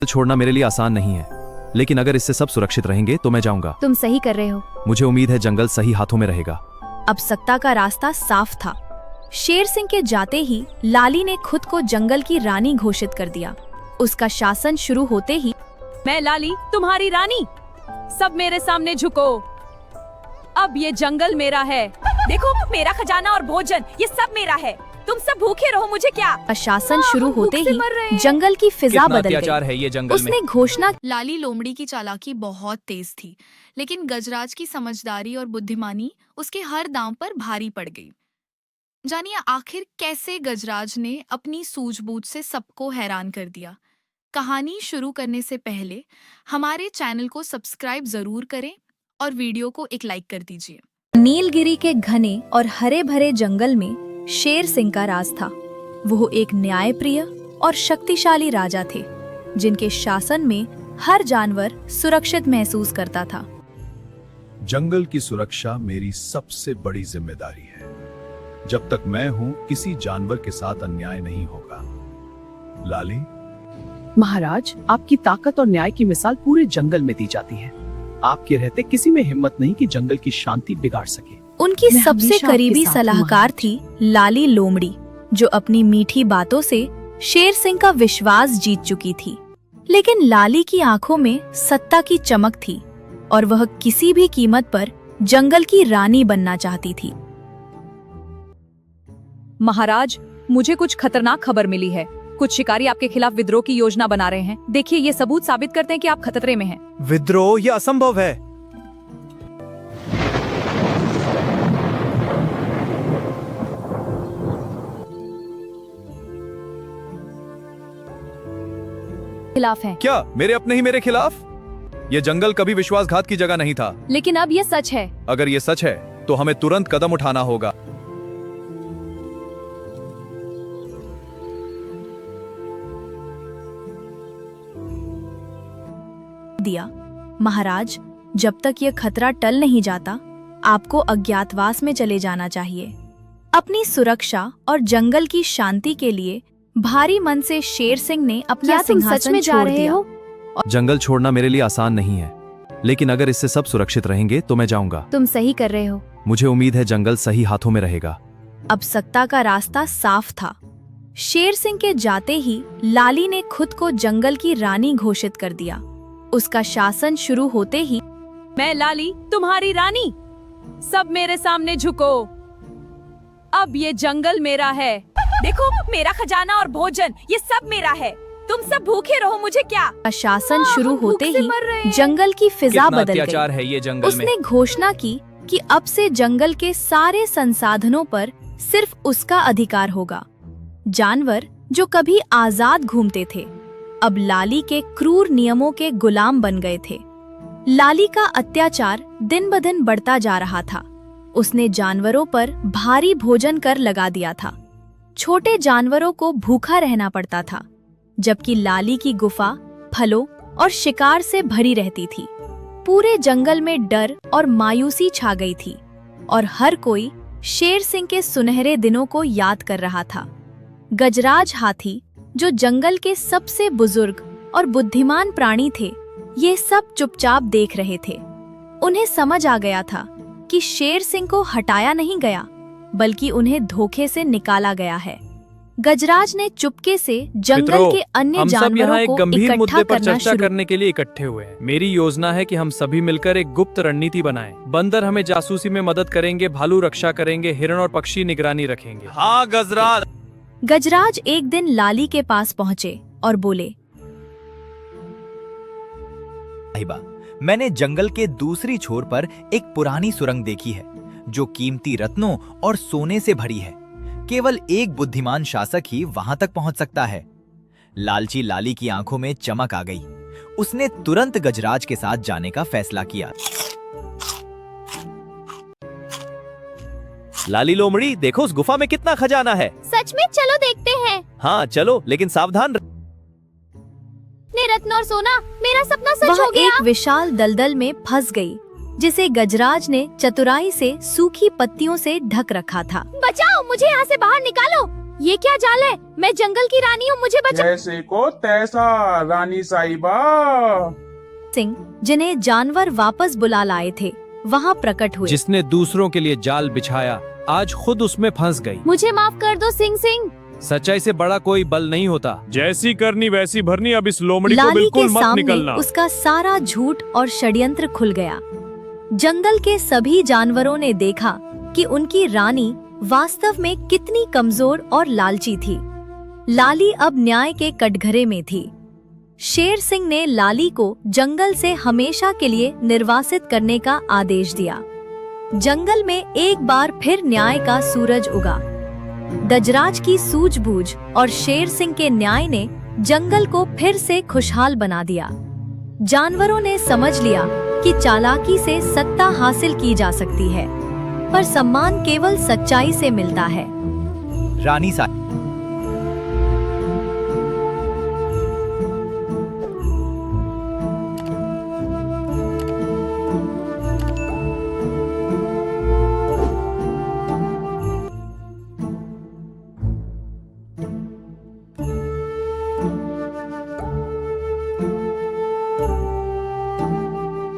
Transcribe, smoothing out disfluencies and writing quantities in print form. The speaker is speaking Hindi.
छोड़ना मेरे लिए आसान नहीं है, लेकिन अगर इससे सब सुरक्षित रहेंगे तो मैं जाऊंगा। तुम सही कर रहे हो। मुझे उम्मीद है जंगल सही हाथों में रहेगा। अब सत्ता का रास्ता साफ था। शेर सिंह के जाते ही लाली ने खुद को जंगल की रानी घोषित कर दिया। उसका शासन शुरू होते ही, मैं लाली तुम्हारी रानी, सब मेरे सामने झुको। अब ये जंगल मेरा है, देखो मेरा खजाना और भोजन ये सब मेरा है। तुम सब भूखे रहो, मुझे क्या। शासन शुरू हम होते भूख से मर रहे ही हैं। जंगल की फिजा कितना बदल अत्याचार गई। है ये जंगल में। उसने घोषणा लाली लोमड़ी की चालाकी बहुत तेज थी, लेकिन गजराज की समझदारी और बुद्धिमानी उसके हर दांव पर भारी पड़ गई। जानिए आखिर कैसे गजराज ने अपनी सूझबूझ से सबको हैरान कर दिया। कहानी शुरू करने से पहले हमारे चैनल को सब्सक्राइब जरूर करें और वीडियो को एक लाइक कर दीजिए। नीलगिरी के घने और हरे भरे जंगल में शेर सिंह का राज था। वो एक न्यायप्रिय और शक्तिशाली राजा थे, जिनके शासन में हर जानवर सुरक्षित महसूस करता था। जंगल की सुरक्षा मेरी सबसे बड़ी जिम्मेदारी है। जब तक मैं हूं, किसी जानवर के साथ अन्याय नहीं होगा। लाली, महाराज, आपकी ताकत और न्याय की मिसाल पूरे जंगल में दी जाती है। आपके रहते किसी में हिम्मत नहीं कि जंगल की शांति बिगाड़ सके। उनकी मैं सबसे हमेशा आपके करीबी साथ हूँ, सलाहकार महाराज। थी लाली लोमड़ी, जो अपनी मीठी बातों से शेर सिंह का विश्वास जीत चुकी थी। लेकिन लाली की आंखों में सत्ता की चमक थी और वह किसी भी कीमत पर जंगल की रानी बनना चाहती थी। महाराज, मुझे कुछ खतरनाक खबर मिली है। कुछ शिकारी आपके खिलाफ विद्रोह की योजना बना रहे हैं। देखिए, ये सबूत साबित करते हैं कि आप खतरे में हैं। विद्रोह? यह असंभव है। खिलाफ हैं। क्या मेरे अपने ही मेरे खिलाफ? ये जंगल कभी विश्वासघात की जगह नहीं था। लेकिन अब ये सच है। अगर ये सच है तो हमें तुरंत कदम उठाना होगा। दिया महाराज, जब तक ये खतरा टल नहीं जाता, आपको अज्ञातवास में चले जाना चाहिए। अपनी सुरक्षा और जंगल की शांति के लिए भारी मन से शेर सिंह ने अपना क्या तुम सच सिंहासन में जा छोड़ रहे दिया। हो? जंगल छोड़ना मेरे लिए आसान नहीं है, लेकिन अगर इससे सब सुरक्षित रहेंगे तो मैं जाऊंगा। तुम सही कर रहे हो। मुझे उम्मीद है जंगल सही हाथों में रहेगा। अब सत्ता का रास्ता साफ था। शेर सिंह के जाते ही लाली ने खुद को जंगल की रानी घोषित कर दिया। उसका शासन शुरू होते ही, मैं लाली तुम्हारी रानी, सब मेरे सामने झुको। अब ये जंगल मेरा है, देखो मेरा खजाना और भोजन ये सब मेरा है। तुम सब भूखे रहो, मुझे क्या। शासन शुरू हम भूख होते से ही मर रहे हैं। जंगल की फिजा कितना बदल अत्याचार गई। है ये जंगल में। उसने घोषणा की कि अब से जंगल के सारे संसाधनों पर सिर्फ उसका अधिकार होगा। जानवर जो कभी आजाद घूमते थे, अब लाली के क्रूर नियमों के गुलाम बन गए थे। लाली का अत्याचार दिन ब दिन बढ़ता जा रहा था। उसने जानवरों पर भारी भोजन कर लगा दिया था। छोटे जानवरों को भूखा रहना पड़ता था, जबकि लाली की गुफा फलों और शिकार से भरी रहती थी। पूरे जंगल में डर और मायूसी छा गई थी और हर कोई शेर सिंह के सुनहरे दिनों को याद कर रहा था। गजराज हाथी, जो जंगल के सबसे बुजुर्ग और बुद्धिमान प्राणी थे, ये सब चुपचाप देख रहे थे। उन्हें समझ आ गया था कि शेर सिंह को हटाया नहीं गया, बल्कि उन्हें धोखे से निकाला गया है। गजराज ने चुपके से जंगल मित्रों, के अन्य हम सब यहाँ जानवरों एक को गंभीर इकट्ठा मुद्दे पर करना चर्चा शुरू करने के लिए इकट्ठे हुए हैं। मेरी योजना है कि हम सभी मिलकर एक गुप्त रणनीति बनाएं। बंदर हमें जासूसी में मदद करेंगे, भालू रक्षा करेंगे, हिरण और पक्षी निगरानी रखेंगे। हाँ गजराज। गजराज एक दिन लाली के पास पहुंचे और बोले, साहिबा, मैंने जंगल के दूसरी छोर पर एक पुरानी सुरंग देखी है, जो कीमती रत्नों और सोने से भरी है। केवल एक बुद्धिमान शासक ही वहां तक पहुंच सकता है। लालची लाली की आंखों में चमक आ गई। उसने तुरंत गजराज के साथ जाने का फैसला किया। लाली लोमड़ी, देखो उस गुफा में कितना खजाना है। सच में? चलो देखते हैं। हाँ चलो, लेकिन सावधान रत्न और सोना, मेरा सपना सच हो गया। एक विशाल दलदल में फंस गई, जिसे गजराज ने चतुराई से सूखी पत्तियों से ढक रखा था। बचाओ, मुझे यहाँ से बाहर निकालो। ये क्या जाल है? मैं जंगल की रानी हूँ, मुझे बचा। जैसे को तैसा रानी साहिबा। सिंह, जिन्हें जानवर वापस बुला लाए थे, वहाँ प्रकट हुए। जिसने दूसरों के लिए जाल बिछाया आज खुद उसमें फंस गई। मुझे माफ कर दो सिंह सिंह। सच्चाई से बड़ा कोई बल नहीं होता। जैसी करनी वैसी भरनी, अब इस लोमड़ी को लाली बिल्कुल के मत सामने निकलना। उसका सारा झूठ और षड्यंत्र खुल गया। जंगल के सभी जानवरों ने देखा कि उनकी रानी वास्तव में कितनी कमजोर और लालची थी। लाली अब न्याय के कटघरे में थी। शेर सिंह ने लाली को जंगल से हमेशा के लिए निर्वासित करने का आदेश दिया। जंगल में एक बार फिर न्याय का सूरज उगा। गजराज की सूझबूझ और शेर सिंह के न्याय ने जंगल को फिर से खुशहाल बना दिया। जानवरों ने समझ लिया कि चालाकी से सत्ता हासिल की जा सकती है, पर सम्मान केवल सच्चाई से मिलता है। रानी साहिबा